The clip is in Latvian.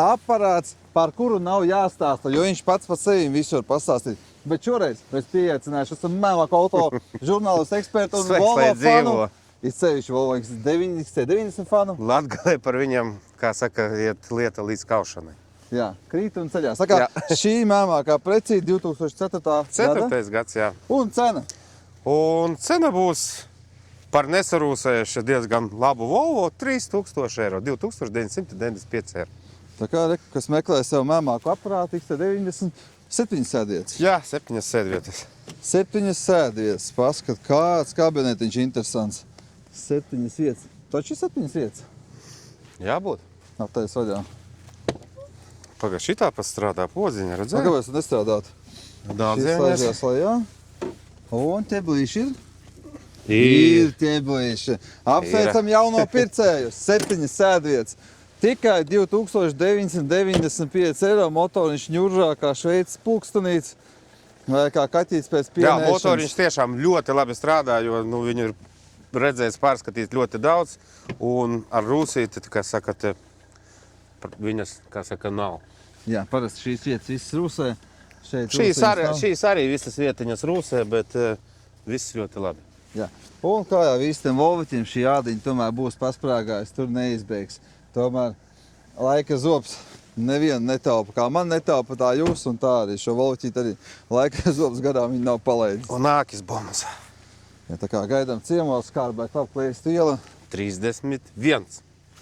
aparāts, par kuru nav jāstāsta, jo viņš pats par sevi visur pastāstīt. Bet šoreiz es pieaicināšu, esam mēlāku auto žurnālistu ekspertu un Sveiks, Volvo lai fanu. dzīvo. Izcevišķi Volvo XC90 fanu. Latgalē par viņam, kā saka, iet lieta līdz kaušanai. Jā, krīt un ceļā. Saka, šī mēmākā precīzi 2004. gada. 4. gads, jā. Un cena. Un cena būs par nesarūsējuši diezgan labu Volvo 3000 eiro, 2995 eiro. Tā kā, kas meklē sev mēmāku aparātu, XC90, 7 sēdvietas. Jā, 7 sēdvietas. 7 sēdvietas. Paskat, kāds kabinetiņš interesants. 7 vietas. Taču 7 vietas. Jābūt. Aptais vaļā. Pagā, šitā pastrādā poziņa, redzēji? Kāpēc tu nestrādāt? Daudz Šis ēmies. aizies lejā. Un tie blīši ir? Ir. Tie blīši. Apsveicam jauno pircēju. 7 sēdvietas. Tikai 2995 eiro motoriņš ņuržā kā Šveices pulkstenīts. Vai kā kaķīts pēc Jā, pienēšanas. motoriņš tiešām ļoti labi strādā, jo viņu ir redzējis pārskatīt ļoti daudz. Un ar rūsīti, kā saka, viņas, kā saka, nav. Jā, parasti šīs vietas visas rūsē. Šeit Šīs arī visas vietiņas rūsē, bet viss ļoti labi. Jā. Un kā jau visiem Volviķiem šī ādiņa tomēr būs pasprāgājis, tur neizbēgs. Tomēr laika zobs nevienu netaupa, kā man netaupa tā jūs un tā arī šo Volviķīt arī laika zobs garām viņi nav palaidis. Un nākis bombas. Ja tā kā gaidām ciemos, Skārbai Klapklējas iela. 31.